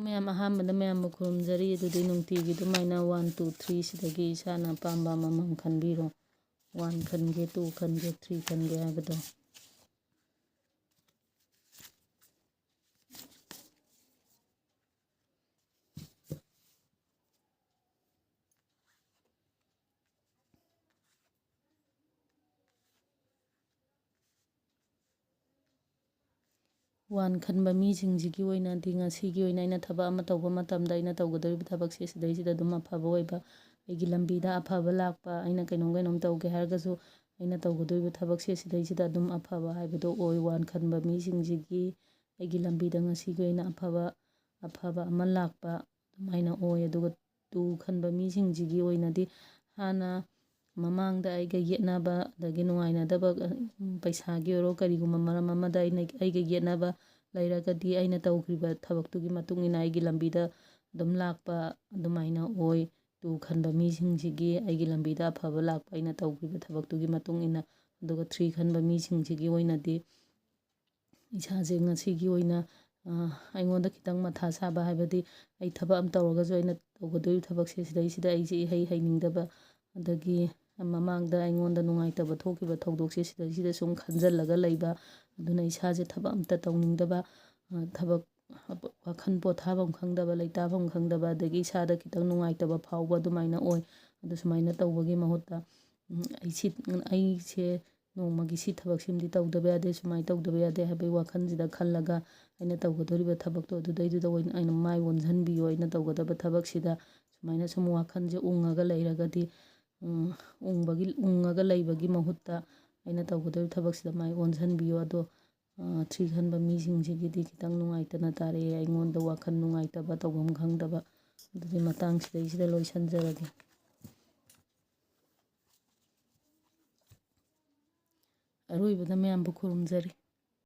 ꯃꯌꯥꯝ ꯑꯍꯥꯟꯕꯗ ꯃꯌꯥꯝꯕꯨ ꯈꯨꯔꯨꯝꯖꯔꯤ ꯑꯗꯨꯗꯤ ꯅꯨꯡꯇꯤꯒꯤ ꯑꯗꯨꯃꯥꯏꯅ 1 2 3 ꯁꯤꯗꯒꯤ ꯏꯁꯥꯅ ꯑꯄꯥꯝꯕ ꯑꯃꯃꯝ ꯈꯟꯕꯤꯔꯣ 1 ꯈꯟꯒꯦ 2 ꯈꯟꯒꯦ 3 ꯈꯟꯒꯦ ꯍꯥꯏꯕꯗꯣ ꯋꯥꯟ ꯈꯟꯕ ꯃꯤꯁꯤꯡꯁꯤꯒꯤ ꯑꯣꯏꯅꯗꯤ ꯉꯁꯤꯒꯤ ꯑꯣꯏꯅ ꯑꯩꯅ ꯊꯕꯛ ꯑꯃ ꯇꯧꯕ ꯃꯇꯝꯗ ꯑꯩꯅ ꯇꯧꯒꯗꯧꯔꯤꯕ ꯊꯕꯛꯁꯦ ꯁꯤꯗꯩꯁꯤꯗ ꯑꯗꯨꯝ ꯑꯐꯕ ꯑꯣꯏꯕ ꯑꯩꯒꯤ ꯂꯝꯕꯤꯗ ꯑꯐꯕ ꯂꯥꯛꯄ ꯑꯩꯅ ꯀꯩꯅꯣꯝ ꯇꯧꯒꯦ ꯍꯥꯏꯔꯒꯁꯨ ꯑꯩꯅ ꯇꯧꯒꯗꯧꯔꯤꯕ ꯊꯕꯛꯁꯦ ꯁꯤꯗꯩꯁꯤꯗ ꯑꯗꯨꯝ ꯑꯐꯕ ꯍꯥꯏꯕꯗꯣ ꯑꯣꯏ ꯋꯥꯟ ꯈꯟꯕ ꯃꯤꯁꯤꯡꯁꯤꯒꯤ ꯑꯩꯒꯤ ꯂꯝꯕꯤꯗ ꯉꯁꯤꯒꯤ ꯑꯣꯏꯅ ꯑꯐꯕ ꯑꯃ ꯂꯥꯛꯄ ꯑꯗꯨꯃꯥꯏꯅ ꯑꯣꯏ ꯑꯗꯨꯒ 2 ꯈꯟꯕ ꯃꯤꯁꯤꯡꯁꯤꯒꯤ ꯑꯣꯏꯅꯗꯤ ꯍꯥꯟꯅ ꯃꯃꯥꯡꯗ ꯑꯩꯒ ꯌꯦꯠꯅꯕ ꯑꯗꯒꯤ ꯅꯨꯡꯉꯥꯏꯅꯗꯕ ꯄꯩꯁꯥꯒꯤ ꯑꯣꯏꯔꯣ ꯀꯔꯤꯒꯨꯝꯕ ꯃꯔꯝ ꯑꯃꯗ ꯑꯩꯒ ꯌꯦꯠꯅꯕ ꯂꯩꯔꯒꯗꯤ ꯑꯩꯅ ꯇꯧꯈ꯭ꯔꯤꯕ ꯊꯕꯛꯇꯨꯒꯤ ꯃꯇꯨꯡ ꯏꯟꯅ ꯑꯩꯒꯤ ꯂꯝꯕꯤꯗ ꯑꯗꯨꯝ ꯂꯥꯛꯄ ꯑꯗꯨꯃꯥꯏꯅ ꯑꯣꯏ 2 ꯈꯟꯕ ꯃꯤꯁꯤꯡꯁꯤꯒꯤ ꯑꯩꯒꯤ ꯂꯝꯕꯤꯗ ꯑꯐꯕ ꯂꯥꯛꯄ ꯑꯩꯅ ꯇꯧꯈ꯭ꯔꯤꯕ ꯊꯕꯛꯇꯨꯒꯤ ꯃꯇꯨꯡ ꯏꯟꯅ ꯑꯗꯨꯒ 3 ꯈꯟꯕ ꯃꯤꯁꯤꯡꯁꯤꯒꯤ ꯑꯣꯏꯅꯗꯤ ꯏꯁꯥꯁꯦ ꯉꯁꯤꯒꯤ ꯑꯣꯏꯅ ꯑꯩꯉꯣꯟꯗ ꯈꯤꯇꯪ ꯃꯊꯥ ꯁꯥꯕ ꯍꯥꯏꯕꯗꯤ ꯑꯩ ꯊꯕꯛ ꯑꯃ ꯇꯧꯔꯒꯁꯨ ꯑꯩꯅ ꯇꯧꯒꯗꯧꯔꯤꯕ ꯊꯕꯛꯁꯦ ꯁꯤꯗꯩꯁꯤꯗ ꯑꯩꯁꯦ ꯏꯍꯩ ꯍꯩꯅꯤꯡꯗꯕ ꯑꯗꯒꯤ ꯃꯃꯥꯡꯗ ꯑꯩꯉꯣꯟꯗ ꯅꯨꯡꯉꯥꯏꯇꯕ ꯊꯣꯛꯈꯤꯕ ꯊꯧꯗꯣꯛꯁꯦ ꯁꯤꯗꯩꯁꯤꯗ ꯁꯨꯝ ꯈꯟꯖꯤꯜꯂꯒ ꯂꯩꯕ ꯑꯗꯨꯅ ꯏꯁꯥꯁꯦ ꯊꯕꯛ ꯑꯝꯇ ꯇꯧꯅꯤꯡꯗꯕ ꯊꯕꯛ ꯋꯥꯈꯜ ꯄꯣꯊꯥꯐꯝ ꯈꯪꯗꯕ ꯂꯩꯇꯥꯐꯝ ꯈꯪꯗꯕ ꯑꯗꯒꯤ ꯏꯁꯥꯗ ꯈꯤꯇꯪ ꯅꯨꯡꯉꯥꯏꯇꯕ ꯐꯥꯎꯕ ꯑꯗꯨꯃꯥꯏꯅ ꯑꯣꯏ ꯑꯗꯨ ꯁꯨꯃꯥꯏꯅ ꯇꯧꯕꯒꯤ ꯃꯍꯨꯠꯇ ꯑꯩꯁꯦ ꯅꯣꯡꯃꯒꯤ ꯁꯤ ꯊꯕꯛꯁꯤꯃꯗꯤ ꯇꯧꯗꯕ ꯌꯥꯗꯦ ꯁꯨꯃꯥꯏꯅ ꯇꯧꯗꯕ ꯌꯥꯗꯦ ꯍꯥꯏꯕꯒꯤ ꯋꯥꯈꯜꯁꯤꯗ ꯈꯜꯂꯒ ꯑꯩꯅ ꯇꯧꯒꯗꯧꯔꯤꯕ ꯊꯕꯛꯇꯣ ꯑꯗꯨꯗꯩꯗꯨꯗ ꯑꯣꯏꯅ ꯑꯩꯅ ꯃꯥꯏ ꯑꯣꯟꯁꯤꯟꯕꯤꯌꯣ ꯑꯩꯅ ꯇꯧꯒꯗꯕ ꯊꯕꯛꯁꯤꯗ ꯁꯨꯃꯥꯏꯅ ꯁꯨꯝ ꯋꯥꯈꯜꯁꯦ ꯎꯡꯉꯒ ꯂꯩꯔꯒꯗꯤ ꯎꯡꯉꯒ ꯂꯩꯕꯒꯤ ꯃꯍꯨꯠꯇ ꯑꯩꯅ ꯇꯧꯒꯗꯧꯔꯤꯕ ꯊꯕꯛꯁꯤꯗ ꯃꯥꯏ ꯑꯣꯟꯁꯤꯟꯕꯤꯌꯣ ꯑꯗꯣ 3 ꯈꯟꯕ ꯃꯤꯁꯤꯡꯁꯤꯒꯤꯗꯤ ꯈꯤꯇꯪ ꯅꯨꯡꯉꯥꯏꯇꯅ ꯇꯥꯔꯛꯑꯦ ꯑꯩꯉꯣꯟꯗ ꯋꯥꯈꯜ ꯅꯨꯡꯉꯥꯏꯇꯕ ꯇꯧꯐꯝ ꯈꯪꯗꯕ ꯑꯗꯨꯗꯤ ꯃꯇꯥꯡ ꯁꯤꯗꯩꯁꯤꯗ ꯂꯣꯏꯁꯤꯟꯖꯔꯒꯦ ꯑꯔꯣꯏꯕꯗ ꯃꯌꯥꯝꯕꯨ ꯈꯨꯔꯨꯝꯖꯔꯤ